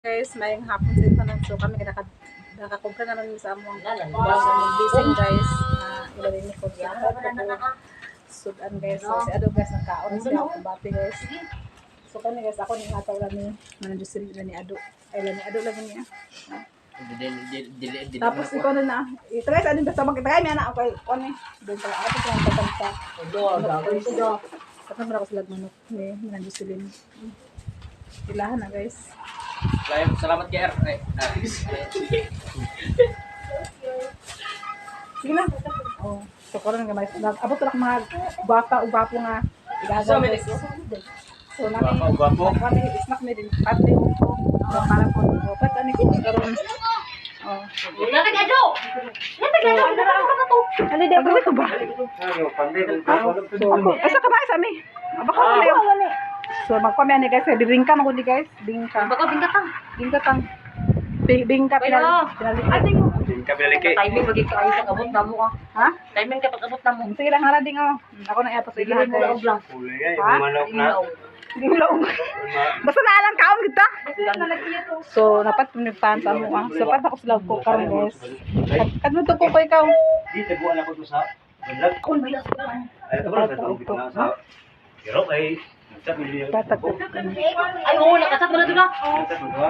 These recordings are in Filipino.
Guys, mayang hapon sa tanan. So kami nakakumpra naman sa among gising guys. Ilalim ni ko sa sudan guys. So si Ado guys nakaon siya ako bati guys. So kami guys ako ning hataw lang ni manandusri ni Ado. Ay lang ni Ado lang niya. Tapos ikaw na. Ito guys, ano basta magkita kami anak ako ni. Doon pala ako sa tatanta. Odo. Katong ra ko sila manok ni manandusri. Ilahan na guys. Salamat kay R. Sige na. Oh, so karon nga may abot ra mga bata o gwapo nga igagaw. So nami kami snack na din pati ko para ko opat ani ko karon. Oh. Nata gado. Ali di ba ba? Asa ka ba sa mi? Abaka ko layo. So magpami ani guys, bibingka mo di guys, bingka. Baka bingkatang. Bingka pinali. Bingka pinaliki. Timing bagi ka ay abot na mo ka. Ha? Timing ka pag abot na mo. Sige lang harading oh. Ako na iapos ilahan guys. Lang. Uli nga, manok na. Hindi mo laong. Basta naalang kaon kita. So, dapat punipan sa mo. So, pat ako sila ko karon guys. Kadto ko ko ikaw. Di taguan ako to sa vlog. Kun may las. Ay, ito ba sa pero ay Bata ko. Ay oo, nakasat mo na doon na.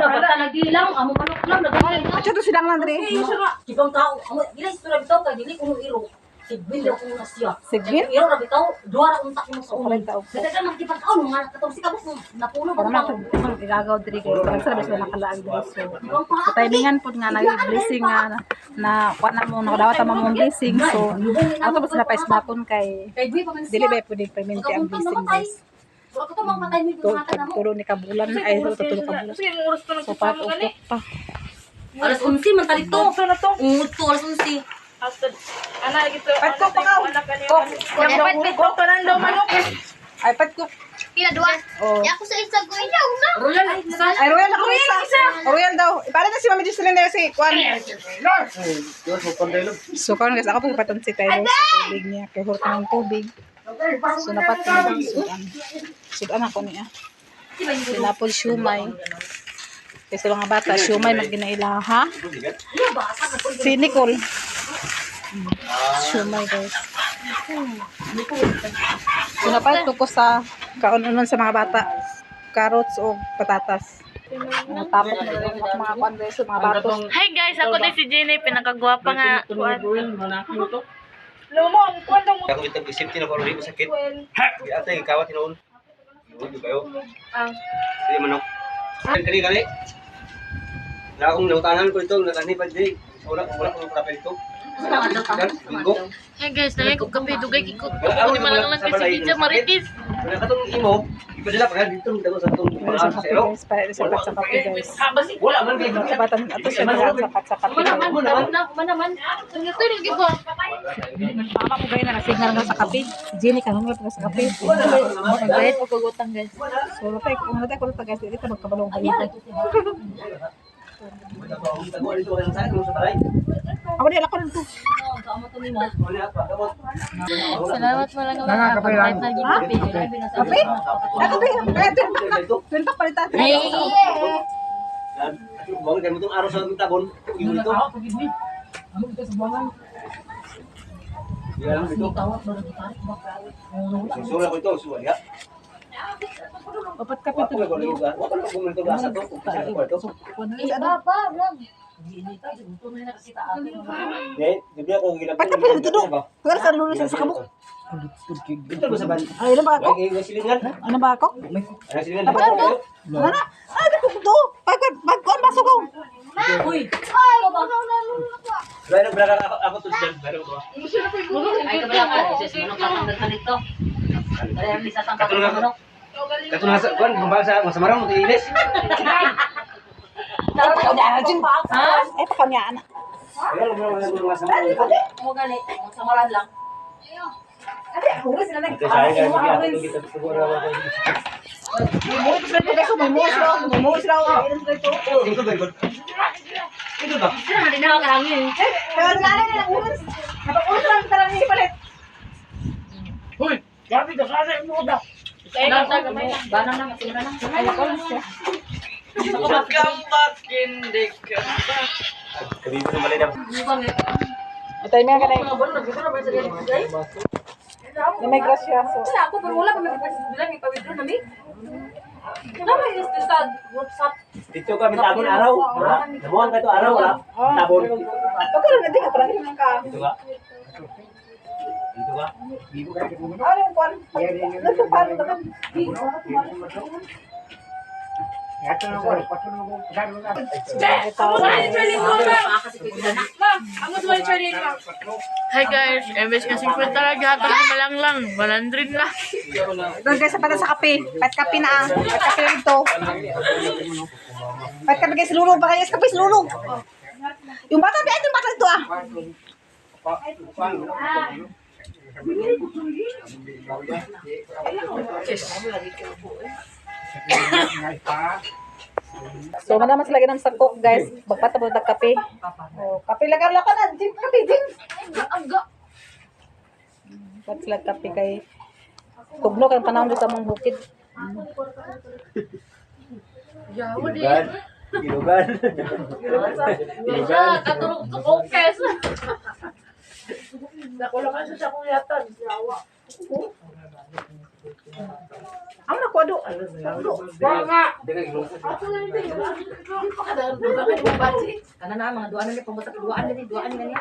Na basta nagdilang, amo manok lang nagdilang. Acha to silang Andre. Ibang tao, amo dili istorya bitaw kay dili kuno iro. Sigbil ako na siya. Sigbil? Iro ra bitaw, duha ra unta mo sa ulo. Tao. Dagan magtipag-aw nga katong sikabos napuno Para ba man sa igagaw diri guys. Para sa bes nakalaag guys. So, sa timingan pud nga nag-blessing nga na kuan mo nakadawat mo mong blessing. So, ato ba sila pa ismakon kay dili ba pud permanente ang blessing guys. Ako to mga patay mo yung mata na mo. Tulo ni kabulan ay tulo kabulan. So, pat ukok pa. Alas 11 man talito. na to. Unguto alas 11. Ana gito. Pat ko pa ko to nang daw manok. Ay pat ko. Pila dua? Oh. Ya ako sa isa ko iyaw na. Royal Ay royal ako isa. Royal daw. Para na si Mami Jocelyn na si Kwan. So karon guys ako pagpaton si Tyler sa tubig niya kay hurot ng tubig. So napat ko na sudan. Sudan ako niya. Sinapol siumay. Kasi mga bata, siumay magginailaw ha. Si Nicole. Siumay guys. So napat ko sa kaununan sa mga bata. Carrots o patatas. Tapos na lang mga kwan guys, mga batos. Hi guys, ako din si Jenny, pinakagwapa nga. Lumong, kwan mo. Ako itong isip na paro sakit. Di ate kawat tinuon. Yun kayo. Sige manok. Kali. Na akong nautanan ko ito, natani pa di. Wala ko kapel ito. Hey guys, nangay ko kape, dugay kikot. Ako ni malang lang kasi Gidja Maritis. Wala ka itong imo, ipadala pa dito dago sa itong Sa kape guys, para sa kape guys. wala man kayo. Sa batan ato siya sa kape. Manaman. Ito rin gibo. Mama ko gaya na signal nga sa kape. Jenny ka nung sa kape. Magbayad o kagutang guys. So lapay kung natay ko guys, dito magkabalong kayo. Ako din ako nito. Salamat mo lang mga kapatid na gipi. Kape? Kape. Pinta palitan. Bawang kayo itong araw sa tabon. Iyon ito. Yan ito. Susura ko ito, suwaya. Opat kape to. Pat kape dito do. Pero sa lunes sa kabuk. Ay, ano ba ako? Ano ba ako? Ano? Ay, dito to. Pagkon masok ko. Uy. Ay, Ako to dyan. ay kabala ka. Sis, manok ka nang nagsalito. Ay, ang isa sang manok. Kato na sa kuan, kumbasa masamarang mo tiilis. Ha? Ay, pa kanya anak. Mo gali, samaran lang. Ito ba? Sino man din ako karangin. Hoy, gabi ka sana mo da. Banang na, masira na. Ay, ako lang siya. Gambar. Indik. Kabibo na malay na. Atay mga kanay. Na may grasya. So, Ako pero wala pa bilang ipa-withdraw na mi. Naman is this WhatsApp. Dito kami tabon araw. Namuhan ka ito araw, wala? Tabon. pagkano na di ka parang hindi ka. Dito ka. Dito ka. Bibo ka. Ano yung kwan? Nagpapalo ka ba? Hi guys, MS kasing kwenta lagi hatag na malanglang. 100 na. Doon guys, pata sa kape. Pat kape na ang. Pat kape na ito. Pat kape guys, lulong. Baka guys, kape lulong. Yung bata, yung bata ito ah. So, manamas lagi ng sakok guys. Magpatabot ng kape. Oh, kape lang ka na. Jim, kape, Jim. Ba't sila kape kay tugno kang panahon doon sa mong bukid. Gilugan. Gilugan. Siya, katulog to focus. Ang nakuha Kana na mga duaan ni pambutak duaan ni niya.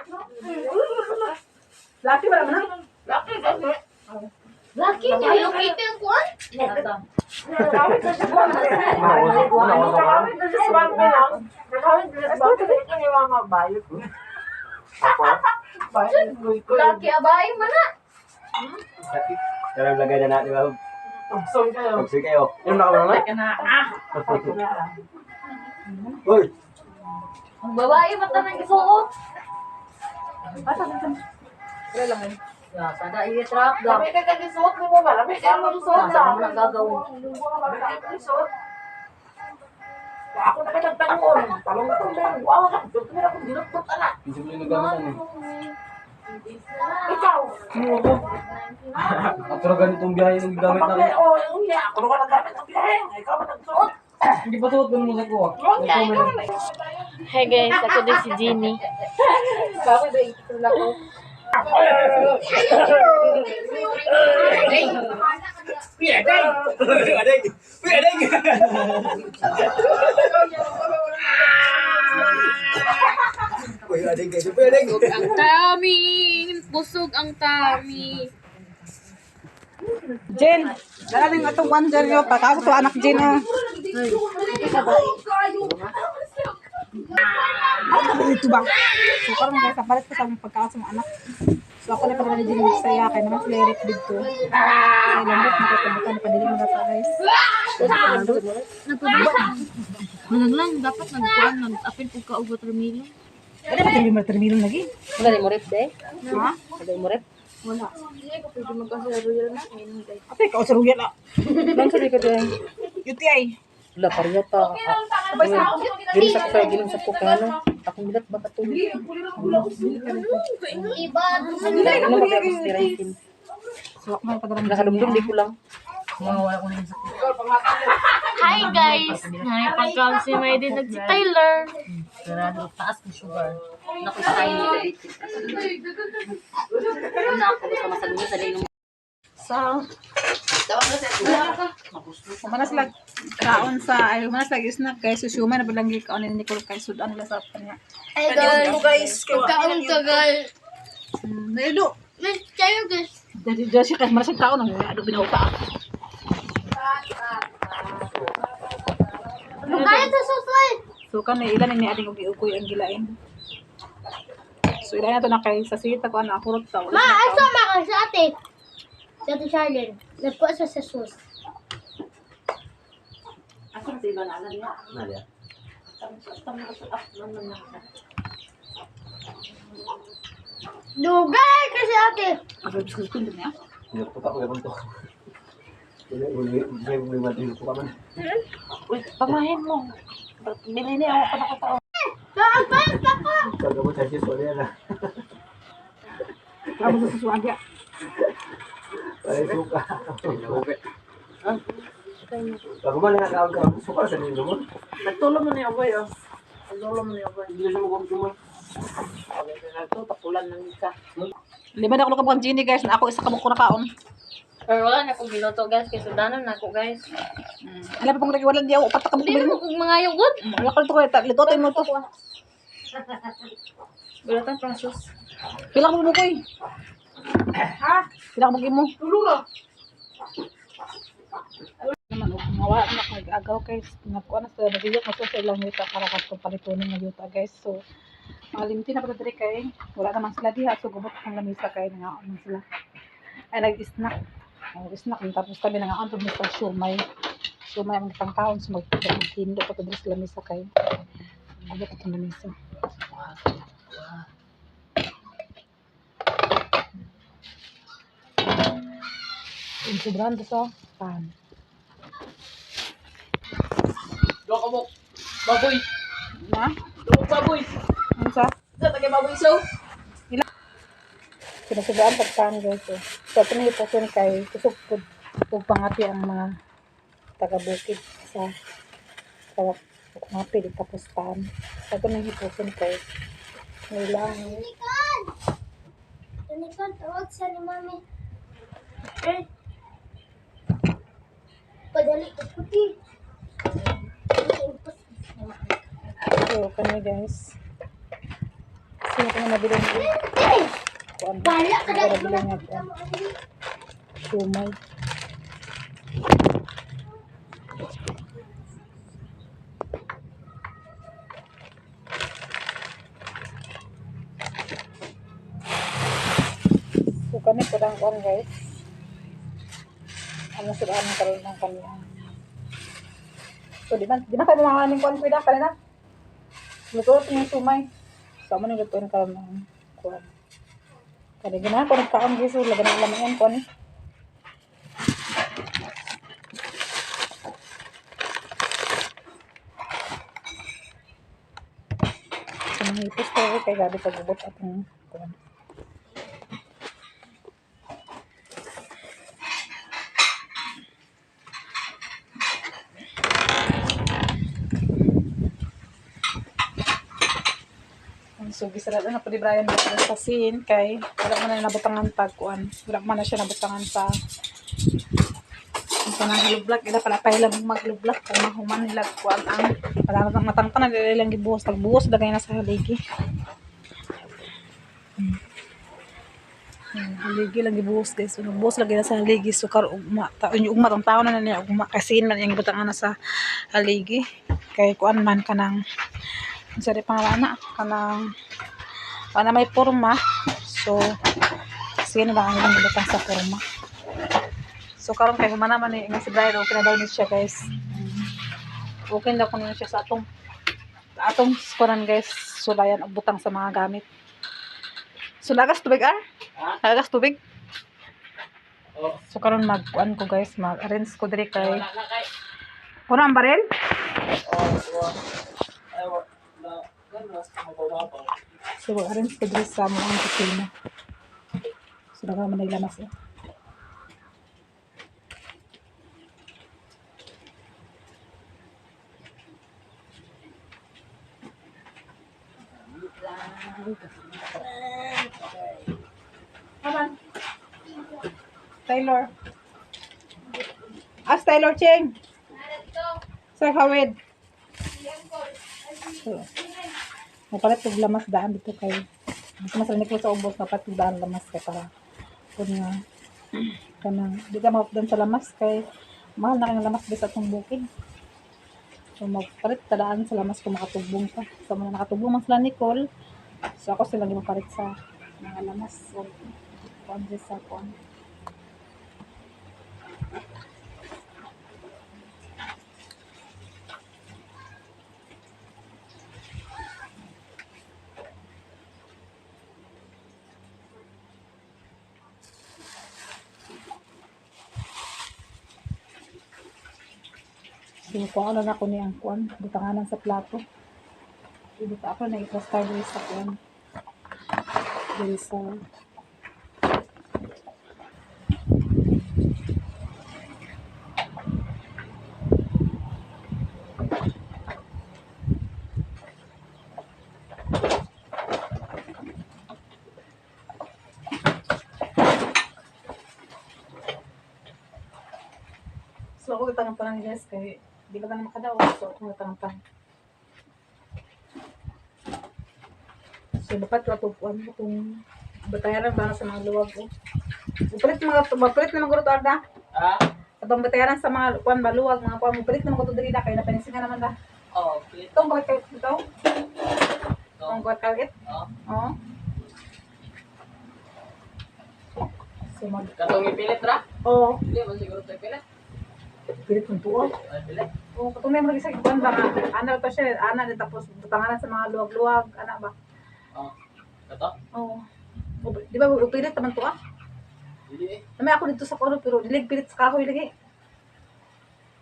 Laki ba naman? Laki niya, located ko ah. Laki abay mana. Dalam lagay na natin. Pagsoy kayo. Yung nakawalan? Hoy! Ang babae mata nang isuot. Wala lang eh. Ya, sada i-trap daw. Sabi ka kagisuot mo ba? Sabi ka magsuot Sa mga gagawin. Ako na kayo nagtangon. Talong ko lang. Wow, ito na akong dinuktot anak. Ikaw. Pero ganitong biyahe yung gamit natin. Oo, yung niya. Ako na nagamit ang biyahe. Ikaw ba nagsuot? Hindi pa suot mo sa kuha. Hi guys, ako din si Jeannie. Bakit ba ito lang ako? Ang tami! Busog ang tami. Jen, dala rin itong one dyan yun. Pagkako to anak Jen ah. Ano ka dito ba? So, parang guys, kapalit ko sa mga pagkako sa mga anak. So, ako na pagkala ni Jen yung saya. Kaya naman sila i-rep dito. Kaya lambot, makatabutan. Padili mo na sa guys. Manang dapat nagkuhan, nag-apin po ka o watermelon. Ano ba termino lagi? Wala mo rep de. Ha? Wala mo rep. Wala. Hindi ko pwede magkasaya-royal na. Ayun guys. Ate, ikaw sa ruyan ah. Lang sa likod eh. UTI. Wala pareho ta. Gilim sa ko kano. Akong bilat ba katulog. Iba. Ano ba kasi tirahin? So, ako may padalang Nakadumdum di ko lang. Wala ko rin sa ko. Hi guys! Ngayon pagkaon si Maydi nag si Tyler. Sarado taas ng sugar. Naku sa kain nila dito. Una ako gusto masaluhin sa dayong. So, manas lag kaon sa ay manas lag snack kay susyuma na balanggi kaon ni Nicole kay sudan nila sa kanya. Hi guys! Pagkaon ka guys! Naido. Let's tayo guys! Jadi siya kay manas kaon ang ado binauta. Kaya sa susay! So kami ilan ni ading ugi-ugoy ang gilain. So ilan na to na kay sa sita ko ana kurot ta. Ma, asa maka sa ate? Sa ate Charlene. Nagpo sa sus. Ako sa iba na niya. Nadia. Dugay kasi ate. Pag-subscribe ko niya. Hindi ko pa ko to. Hindi mati ko pa man. Uy, pamahin mo. Bilhin niya ako pa. Kaagpay ka ko. Kalau kamu cari soalnya lah. Kamu sa suwagya. Paling suka. Aku mana nak kau suka sendiri dulu. Nagtulong mo ni Oboy oh. Lolo mo niya ba? Hindi siya magkukuman. Ito, tapulan ng isa. Lima na ako kabang Gini guys, na ako isa kabang ko nakaon. Pero wala na akong giluto guys, kay sudanan na ako guys. Alam pang lagi wala diyaw, upat ka mo Hindi kumain mo mo. kung mga yugod. Wala ko ito ko, litotin mo to. Gulatan Francis. Pila ka mo bukoy. Ha? Pila ka mo. Tulura! Naman wala na ako nag-agaw guys. Nakuha na sa nagiyok na sa ilang yuta para ka palitunin ng yuta guys. So malimti na pala diri kay wala naman sila diha, so gubot ang lamisa kay nangaon sila. Ay nag-snack. Nag-snack tapos kami nangaon pag Mr. Shumay. Shumay ang tangkaon so maghindo pa diri sa lamisa kay gubot ang lamisa. Yung sobrang sa pan. Doon ka mo. Baboy. Na? Doon baboy. Ano sa? Sa tagay baboy so. Sinasugaan pagkaan guys. So, ito na iposin kay kusog po pangati ang mga taga-bukid sa ngapi di tapos taan. So, ito na iposin kay nilang. Nicole, tawag sa ni Mami. Padali ko puti. So, kami guys. Sino ko na nabili ng kuan ba? Bala ka dali Nabili nga kuan. Shumay. So, kami po lang kuan guys. Ano sila ang karoon ng kanya. So, di ba kayo mamahaling kuan ko na kanina? Luto yung sumay. So, mo nilutuin ka ng kuan. Kada gina ko nagkaon guys, so lagan ng laman kuan. So, mahipos tayo kay gabi pagbubot atong kuan. So, gisarap na po di Brian sa scene kay wala man na nabutangan pagkuan. Wala man na siya nabutangan sa kanang hulublak. Ila pala pa ilang maglublak kung mahuman nila kuan ang para matangtan na ilang gibuhos. Pagbuhos dagay na sa haligi. Haligi lang gibuhos guys. Buhos lagi na sa haligi. So, ugma ang tao na niya. Ugma kasi man yung gibutangan na sa haligi. Kay kuan man kanang sari pangalan kanang may porma. So sige na lang ang ilang gulatan sa porma. So karon kay humana man ni si Brian okay na daw ni siya guys. Okay na ko niya siya sa atong skoran guys. So dayan og butang sa mga gamit. So lagas tubig lagas tubig. So karon magkuan ko guys, mag-arrange ko diri kay kuno ang barel. So, arrange ko dito sa mga kusina. So, naga man naglamas eh. Taylor. Taylor Cheng. Sir Hawid. So, mapalit og lamas daan dito kay mas masanik ko sa ubos dapat daan lamas kay para kun nga kanang di ka maupdan sa lamas kay mahal na kay lamas sa atong bukid. So magpalit ta daan sa lamas kung makatubong pa. So mga nakatubong man sila Nicole. So ako sila gipalit sa mga lamas. So kuan sa kuan. So, kuha na ako niyang kuan, butanganan sa plato. Ibuta ako na i-plaster dito sa kuan. Dito sa ako itang pa ng guys kay di ba na makadaw so ako itang pa. So dapat tutupuan ko kung batayaran para sa mga luwag ko. Mapalit na mga Arda. Ah? Atong batayaran sa mga kuan baluwag mga kuan mapalit na mga diri na kay napanisingan naman da. Oo, pilit. Itong bakit kayo ito? Itong bakit kayo Oo. Oo. So mag Katong ipilit ra? Oo. Hindi man siguro tayo pilit. Pilit ng tuwa. Ay, pilit. Oo, kung may mga isang kuan ba ana pa siya, ana din tapos butanganan sa mga luwag-luwag, ana ba? Oo. Kato? Oo. Di ba pilit naman tuwa? Dili eh. Namay ako dito sa kuno pero dilig pilit sa kahoy lagi.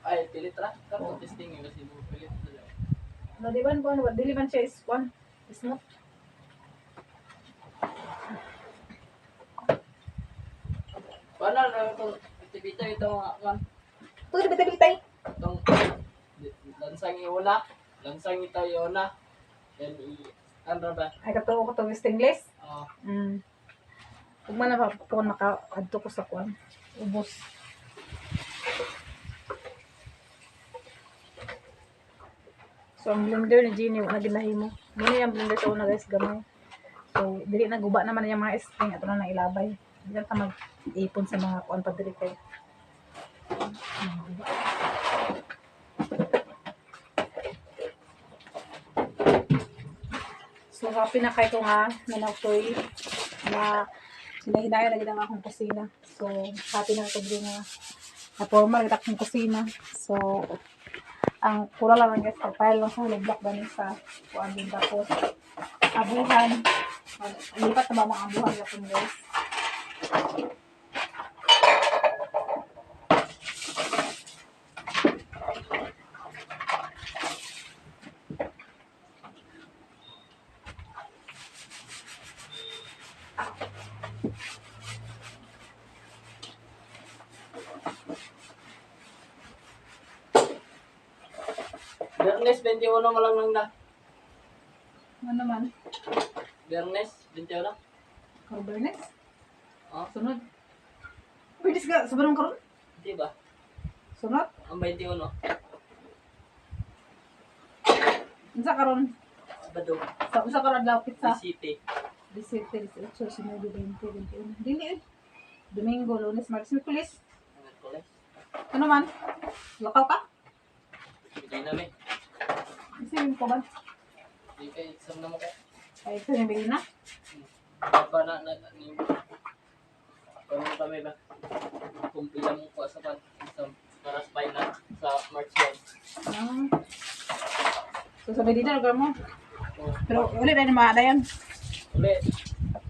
Ay, pilit ra. Kato testing yung kasi mo pilit. No, di ba ano ba? Dili man siya is kuan. Smooth. Paano na itong activity ito mga kan? Tuwa di bitay. Itong lansang iuna. Lansang ito iuna. Then ano ba? Ay kato ko to stainless. Oo. Ug man na po naka adto ko sa kuan. Ubos. So ang blender ni Genie na ginahimo. Muna yung blender sa una guys gamay. So dili na guba naman yung mga string ato na ilabay. Dili ta mag-ipon sa mga kuan pa diri kay. So happy na kay ko nga nanawtoy na sinahinaya na gid ang akong kusina. So happy na ko din nga na formal kita akong kusina. So ang kura lang guys pagpile lang sa block ganin sa kuan din tapos abuhan. Lipat na ba mga abuhan yapon guys. Biyernes 21 mo lang lang na. Ano naman? Biyernes 21. Carbones? Oh, Sunod. Pwede ka sobrang karon? di ba? Sunod? Ang 21. Unsa karon? Sabado. Sa usa karon daw pizza. City. 17, 18, 19, 20, 21. Dili eh. Domingo, Lunes, Martes, Miyerkules. Ang kulis. Ano man? Lakaw ka? Hindi namin. Isipin ko ba? Di kayo exam na mo kayo. Ay, ito yung bili na. Apa na ni Paano kami ba? Kung pila mo ko sa para sa final sa March 1. Ah. So, sabi dito, lugar mo. Oh, Pero, ulit na yung mga ada yan. ulit.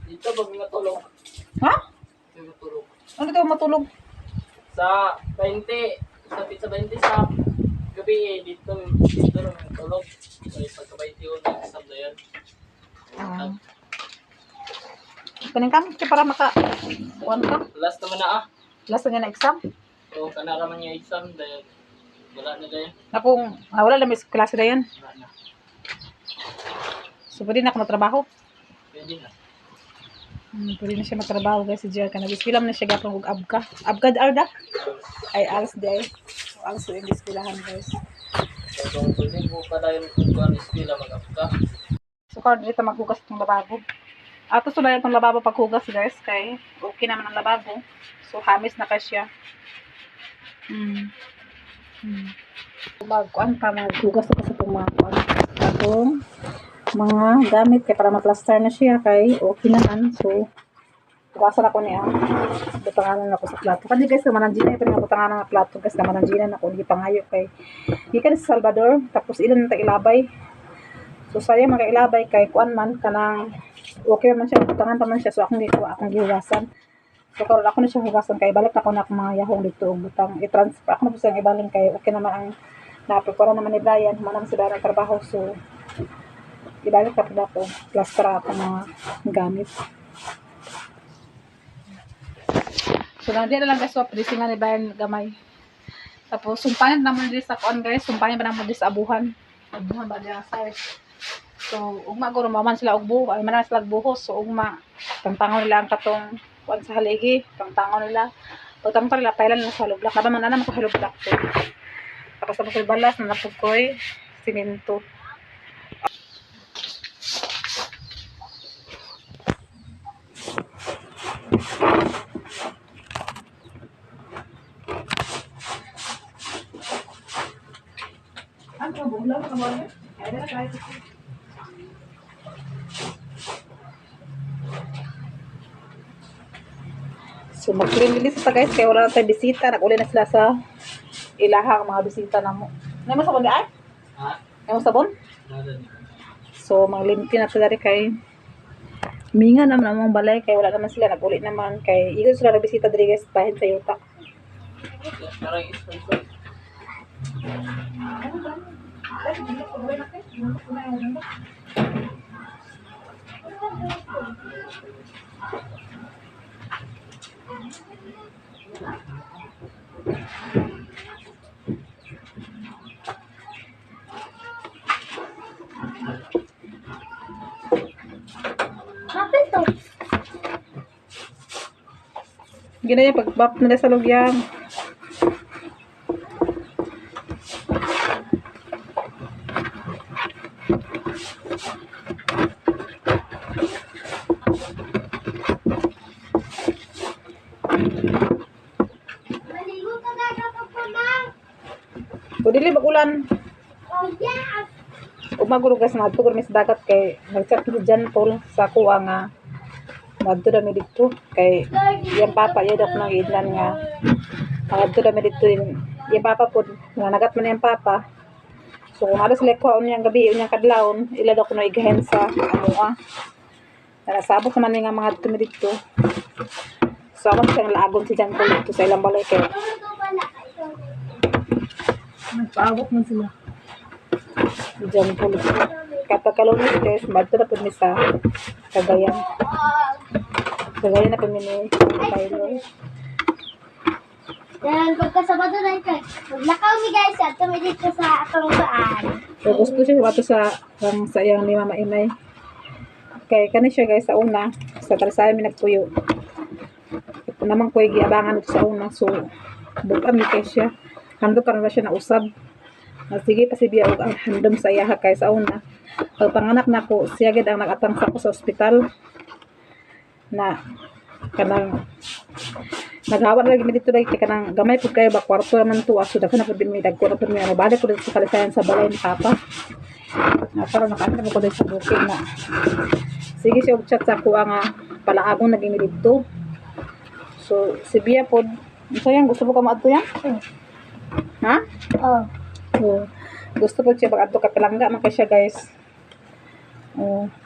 Dito pag natulog. Ha? May matulog. Ano dito matulog? Sa 20, sa pizza 20 sa gabi dito lang matulog. May pagka-20 yun, exam na yan. Ah. Kaning kam, kaya para maka... Kuhan ka? Last naman na Last na na exam. So, kanara man yung exam dahil wala na dahil. Akong, wala lang may klase na yan. Wala na. So, pwede na ako matrabaho. Pwede na. Pwede na siya matrabaho guys si Jer Cannabis. Filam na siya gapang og abka. Abka arda? Ay, alas di ay. Alas yung dispilahan guys. So, kung pwede mo pa dahil kung ano eskwela mag-apka. So, karon dito maghugas itong lababo. Ato sulayan itong lababo paghugas guys. Kay okay naman ang lababo. So, hamis na kay siya. Magkuan pa, maghugas ako sa itong mga kuan. Atong mga gamit kay para ma-plaster na siya kay okay naman. So, hugasan ako niya. Butanganan ako sa plato. Kasi guys, mananjinan ito nga butanganan ng plato. Guys, mananjinan ako. Hindi pangayo kay gikan sa Salvador. Tapos ilan na ilabay. So, sayang mga ilabay kay kuan man. Kanang okay man siya. Butangan pa man siya. So, akong gihugasan. So, karoon ako na siya hugasan kay balik ako na akong mga yahong dito. Butang i-transfer. Ako na po siyang ibaling kay okay naman ang napagpura naman ni Brian. Humanam si Brian ng trabaho. So, ibalik ako na ako. Plaster ako mga gamit. So, nandiyan na lang guys. So, pwede nga ni Brian gamay. Tapos, sumpayan naman din sa kuan guys. Sumpayan pa naman din sa abuhan. Abuhan ba din sa so, ugma ko rumaman sila og buho. Ay, manas sila buhos. So, ugma. Tantangon nila ang katong kuan sa haligi. Tantangon nila. Pagtang pala, pailan na sa halog block. Naman na ko halog block ko. Tapos tapos ko'y balas, nanapog ko'y simento. So, mag-clean release sa guys, kaya wala na tayong bisita. Nag-uli na sila sa ilahang mga bisita na mo. Ano mo sabon di ay? Ha? Ano mo sabon? Nada. So, maglimpyo na sila rin kay minga naman ang mga balay, kaya wala naman sila. Nag-uli naman kay ikot sila nagbisita diri guys, bahin sa yuta. Parang sponsor. Bakit to? Ganyan yung pag-bap nila sa lugyang. Maligo ka na kapag kumang. O dili bagulan. Oh, yeah. Umaguro guys, nagto kami sa dagat kay nag-chat ko dyan Paul sa kuwa nga nagto dami dito kay yung papa yun ako nang idlan nga nagto dami dito yung papa po nga nagat man yung papa. So kung alas like ko niyang gabi niyang kadlawon ila daw ko na igahen sa ano nasabot naman nga mga dito. So ako siyang laagon si Jan Paul dito sa ilang balay kay nagpaabot man sila. Diyan po. Kapag kalunis guys, madto na po mi sa Cagayan. Cagayan na po mi ni Tyler. Yan, pagkasabado na ito. Maglakaw mi guys, at kami dito sa atong saan. So gusto siya wato sa iyang ni Mama Imay. Kay kani siya guys sa una, sa Talisaya mi nagpuyo. Ito naman ko giabangan ito sa una, so bukan mi kay siya. Hando karon na siya na usab. Sige pa si Bia og ang handom sa iya kay sa una. Pag panganak nako, siya gid ang nagatang sa ko sa ospital na kanang naghawat lagi mi dito dai kay kanang gamay pud kayo ba kwarto naman to aso daghan na pud mi dagko na pud mi ano balik ko dito sa Kalisayan sa balay ni papa. Na karon nakaantay ko dito sa bukid na. Sige siya og chat sa ko nga palaagong naging dito. So si Bia pod sayang gusto mo ka maadto yan? Ha? Oh. So, gusto ko siya mag-adto ka palangga man kay siya guys.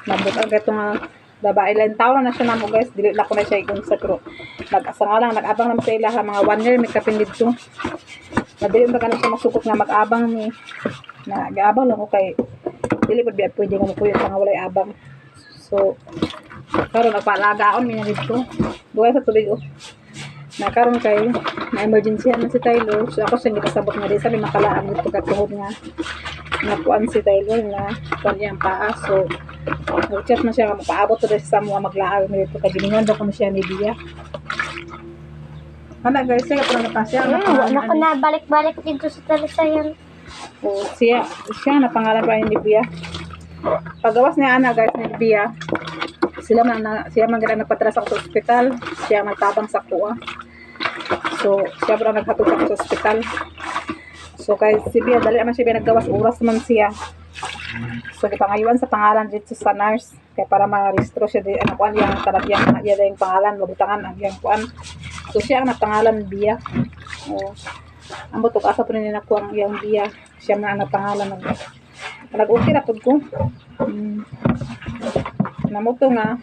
Nabot ang gato nga babae lang taon na siya namo guys. Dili na ko na siya igunsa pero nag-asa nga lang nag-abang naman sa ilaha mga 1 year may kapin dito. Madili ba kana siya masukot nga mag-abang mi. Nag-abang lang ko kay dili pud biya pwede nga mukuyo nga walay abang. So karon nagpalagaon mi na dito. Duwa sa tubig na karon kay na emergency na si Tyler, so ako siya gikasabot nga di sabi makalaan dito katuhod nga nakuan si Tyler na kuan yang paa. So nag-chat na siya nga mapaabot to sa mga maglaag na dito kay giningon daw ko siya ni Bia. Ana guys, siya pa na pasya Wala ko na balik-balik dito sa Talisayan. o siya na pangalan pa ni Bia. Pagawas niya ana guys ni Bia. Siya man gid nagpatras ako sa ospital, siya magtabang sa kuha. So, siya pa naghatod ako sa ospital. So, kay si Bia, dali naman siya naggawas oras man siya. So, gipangayuan sa pangalan dito sa nurse. Kaya para ma-restro siya din, ano kuan, yung talagang yung pangalan, mabutangan, ang yung kuan. So, siya ang napangalan Bia. O, ang butok asa po rin nakuha ang yung Bia. Siya na ang napangalan. Nag-okay na po ko. Namuto nga.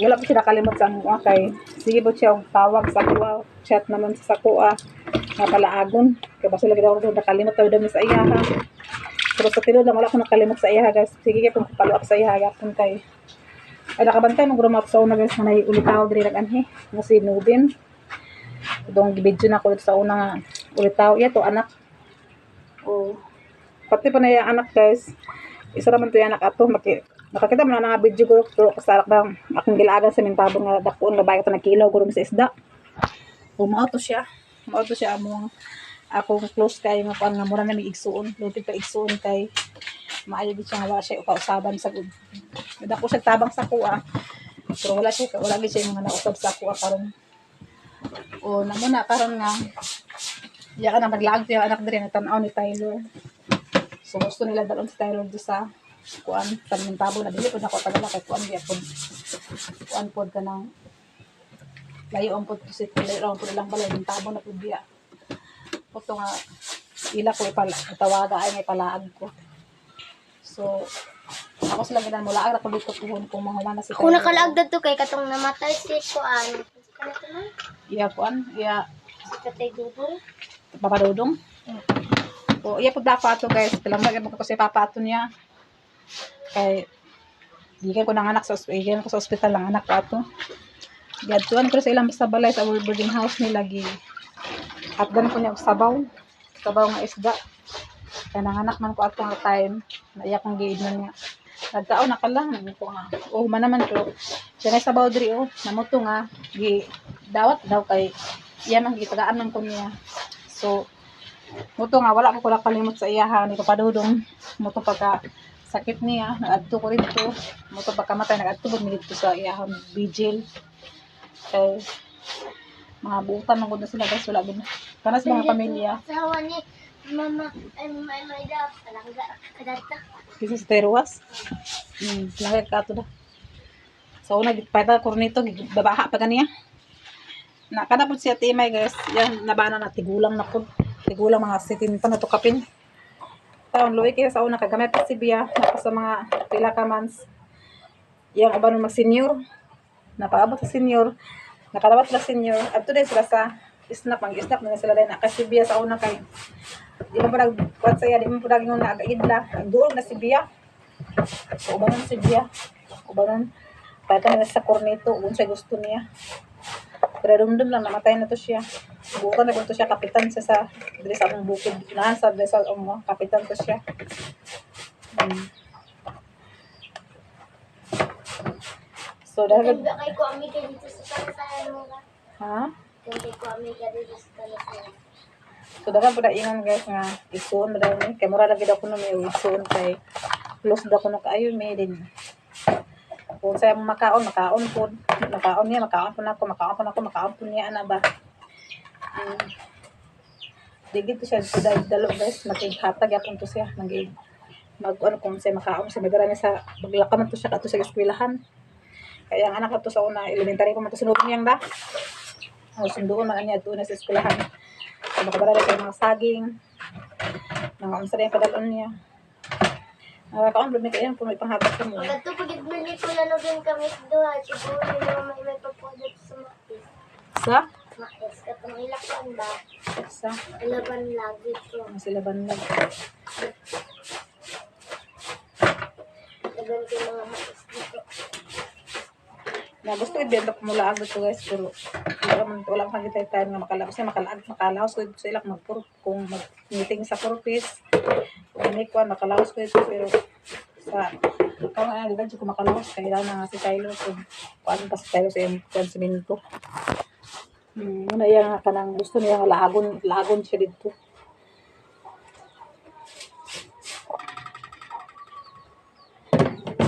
Wala po siya nakalimot sa mga kay sige po siya ang tawag sa kuha, chat naman sa kuha nga palaagon kay basta lagi daw ako nakalimot tayo dami sa iya ha. Pero sa tilod lang wala ko nakalimot sa iya guys. Sige kay pong follow up sa iya yapon kay ay nakabantay mo grum up sa una guys nga ulitaw diri nag-anhi nga si Nubin. Dong video na ko sa una nga ulitaw iya to anak. O pati pa na yung anak guys. Isa naman to yung anak ato Nakakita mo na mga video ko kasarak bang akong gilagan sa mintabong nga dakon nga bayo ta nagkilaw gurong sa isda. Umauto siya. Umauto siya among akong close kay nga kuan nga mura na mi igsuon, luti pa igsuon kay maayo gid siya nga wala siya kausaban sa gud. Dako siya tabang sa kuha. Pero wala gid siya mga nausab sa kuha karon. O namo na karon nga ya ka na maglaag siya anak diri nga tan-aw ni Tyler. So gusto nila dalon si Tyler di sa kuan sa mintabong na dili pud nako tagala kay kuan gyapon. Kuan pod kanang layo ang pod si layo ang pod lang balay mintabong na pud diya. Puto nga ila ko tawaga ay may palaag ko. So ako sila ginan mo laag ako dito kuhon kung mahuman na si Kung nakalaag dito kay katong namatay si kuan. Kana to na? iya kuan iya Si Tatay Dudong. papadudong. O iya pud dapat ato guys, pilamdag mo ko si papa ato niya. Kay gikan ko nang anak sa ospital, ko sa ospital lang anak ko ato. Giadtuan ko sa ilang basta balay sa boarding house nila gi. Atgan ko niya og sabaw nga isda. Kaya nanganak man ko atong time, naiyak ang giid na niya. Nagtao na ka lang, ko nga. Oh, man naman to. Siya nga sabaw diri oh, namuto nga gi dawat daw kay iya man gitagaan man ko niya. So muto nga wala ko kalimot sa iyaha ni Papadudong. Muto pagka sakit niya, nagadto ko dito. Muto pagka matay nagadto ko dito sa iyahang vigil. Kay mga buutan man gud na sila guys, wala gud. Kana sa mga pamilya. Sawa ni mama ay may da palangga kadata. Kasi sa teruwas. Langit ka ito na. So, nagpahita ko nito, babaha pa kaniya. Nakana po siya timay guys. Yan, nabana na, tigulang na po. Tigulang mga sitin pa na to kapin. Taon, luwi kaya sa una, kagamay pa si Bia. Napa sa mga pila ka months. Yang uban mag-senior. Napaabot sa senior. Nakadawat na senior. At today sila sa snap. Mag-snap na sila din. Kasi Bia sa una kay di mo pa nagkuhan saya, di mo pa naging nag-aidla. Nagduol na si Bia. So, ubanan si Bia. Ubanan. Pagka na sa korneto, kung siya gusto niya. Pero dumdum lang, namatay na to siya. Bukan na kung to siya, kapitan siya sa dili sa among bukid. Nahan sa dili sa among kapitan to siya. So, dahil... Kaya kay ko amiga dito sa kanasayan mo ka. Ha? Kaya ko amiga dito sa kanasayan. So, dagan po na ingan guys nga isuon mo daw ni. Kaya mura lagi daw ko na may isuon kay close daw ko na kaayo may din. Kung saya mo makaon po. Makaon niya, makaon po niya, ana ba? Digit ko siya sa dalo guys. Nakighatag yapon to siya. Mag-ano kung siya makaon. Siya madara niya sa maglakaman to siya kato sa eskwelahan. Kaya ang anak ko to sa una, elementary ko man to sunod niyang da. Sundoon man niya doon sa eskwelahan. So, makabara siya mga saging. Mga unsa rin padalon niya. Nakakaon, blumi kayo kung may panghatag ko mo. Agad to pagid bili ko lanugan kami doha. Siguro yung may papadot sa mais. Sa? Mais katong ilakan ba? Sa? Ilaban lagi ko. Sila banlag. Tagan ko mga mais dito. Na gusto i-benta ko mula agad to guys, pero wala kang kita tayo nga makalaos ko sila kung mag-meeting sa purpose. Kung may kuwan, makalaos ko ito, pero sa ikaw nga, di ba, ko makalaos, kaya na nga si Tyler, kung kuwan pa si Tyler sa konsuminto. Muna yan nga kanang gusto niya nga lagon siya dito.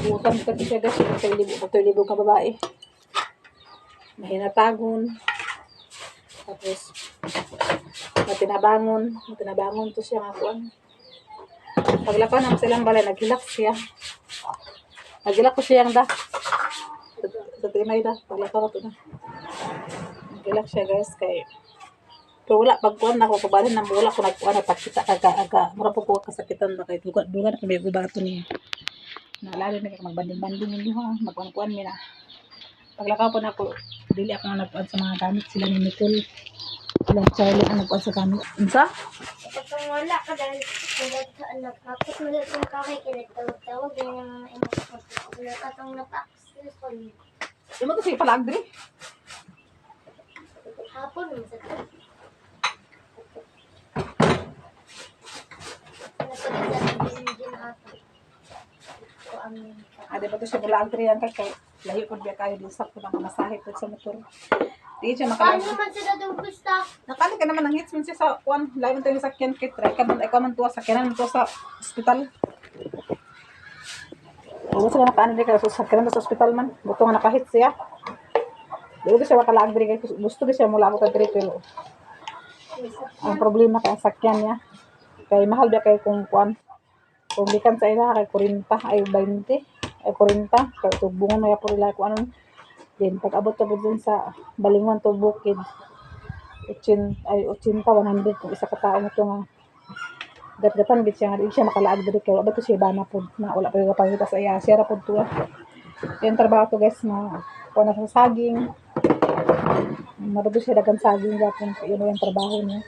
Bukan ka siya guys, ito libo ka babae. Mahinatagon. Tapos matinabangon to siya nga kuan. Paglakaw na silang balay, naghilak siya. Naghilak ko siya ang da. Sa timay da, paglakaw to na. Naghilak siya guys kay pero wala pagkuan na ko pabalhin ng wala ko nagkuan na pagkita aga mura po ko kasakitan ba kay dugan ko may gubato niya. Naalala na kaya magbanding-banding ninyo ha. Magkuhan-kuhan nila. Paglakaw po na ako, dili ako nga nagkuhan sa mga gamit. Sila ni Nicole. Sila Charlie ang nagkuhan sa gamit. Unsa? Kapag wala ka dahil nagkakapos mo dito yung kakay kinagtawag-tawag yun yung mga emosyon. Wala ka itong napakasipon. Di mo to sige pala agdri? Hapon mo sa ito. Nasalit sa engine ata. Di ba to siya mula agriyan kay layo po biya kayo din sa punang masahe po sa motor. Di siya Ano makalag. man sila doon gusto? Nakali ka naman ng hits man siya sa kuan. Layo man tayo sa sakyan kit. Try ka man, ikaw man tuwa sakyanan man tuwa sa hospital. Huwag sila nakaano din kayo sa sakyanan sa hospital man. Buto nga nakahit siya. Di ba siya makalag din kayo. Gusto din siya mula ako kay pero ang problema kay ang sakyan niya. Kay mahal biya kayo kung kuan. Kung gikan sa ila kay 40 ay 20 ay 40 kay tubungan mo ya po nila kung ano. Then pag abot ta dun sa Balingon to Bukid 80 100 kung isa ka tao mo to nga gat-gatan gid siya nga di siya makalaag diri kay wala to siya bana pod na wala pa yung pangita sa iya siya ra pod to. Yung trabaho to guys na kuan na sa saging. Marado siya dagang saging gapon yun yung trabaho niya.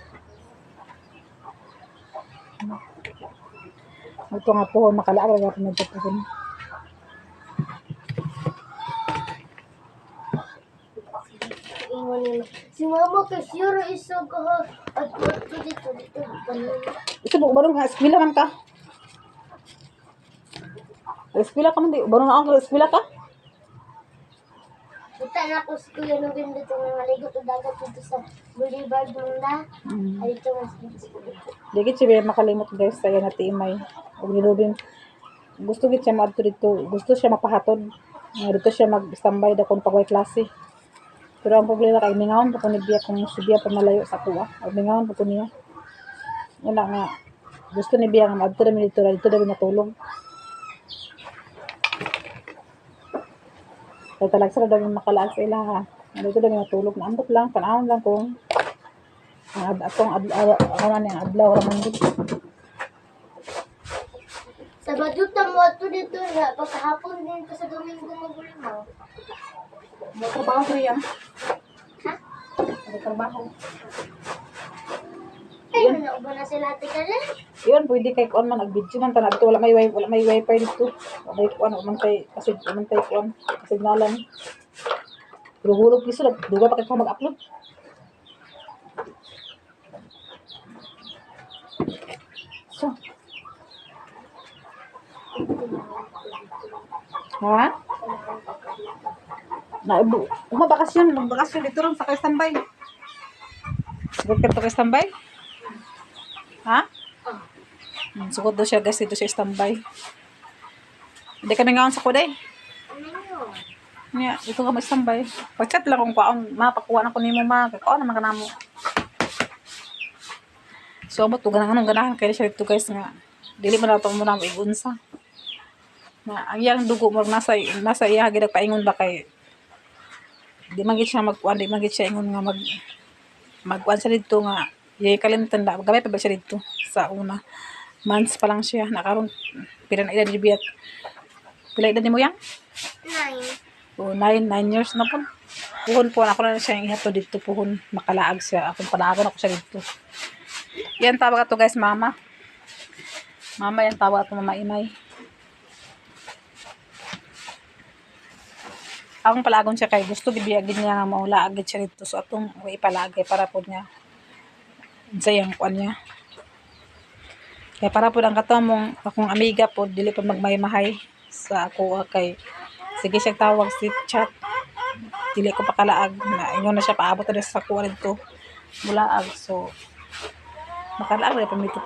Ito nga po, makalaag na po po. Ingon niya. Si mama kasi yun isa ka ha. At dito. Isa po, barong nga, eskwila man ka. Eskwila ka man di, barong na ako, eskwila ka. Kita na ko si Kuya Nubin dito nga maligo to dagat dito sa Boulevard Munda. Ay dito nga sa Di siya makalimot guys, sa na timay. O nilubin. Gusto git siya maadto dito, gusto siya mapahatod. Dito siya mag-standby da kung pagway klase. Pero ang problema kay mingawon pa ko ni Bia kung si Bia pa malayo sa kuha. O mingawon pa ko niya. Wala nga. Gusto ni Bia nga maadto dami dito dami natulog. Kaya talaga sa dami makalaag sa ilaha. Dito dami natulog. Naambot lang, panahon lang kung atong adlaw ramon dito. Sa Baduta mo ato dito na pagkahapon din ko sa Domingo magulimaw. May trabaho ko yan. Ha? May trabaho. Ay, naubo na sila ate ka na. Yun, pwede kay kuan man nag-video man tanad dito wala may wifi dito. Wala may kuan man tay kuan signalan. Pero hulog piso duga pa kay ka mag-upload. So. Ha? Bakasyon dito ron sa kay standby. Sugod ka to kay standby? Ha? Sugod daw siya guys dito siya standby. Hindi ka nangaon sa kuday. Niya, dito ka mag-standby. Pag-chat lang kung kaon, mapakuha na ko nimo ma, kaon naman ka namo. So mo to ganang ganahan kay siya dito guys nga. Dili man nato mo na igunsa. Na ang yang dugo mo nasa iya gid paingon ba kay di man gid siya magkuan, di man gid siya ingon nga magkuan sa dito nga yay kalimtan da gamay pa ba siya dito sa una months pa lang siya nakaron pila na edad biyat pila edad nimo yang 9. o 9 years na po puhon po ako na siya ihato dito puhon makalaag siya akong palaagon ako siya dito yan tawag ato guys mama yan tawag ato mama Inay. Akong palagon siya kay gusto gibiyagin niya nga maula agad siya dito so atong ipalagay para po niya sayang kuan niya kaya para po ang katamong akong amiga po dili pa magmaymahay sa ako kay sige siya tawag si chat dili ko pakalaag na ingon na siya paabot na sa kuan dito mulaag so makalaag na pa mi po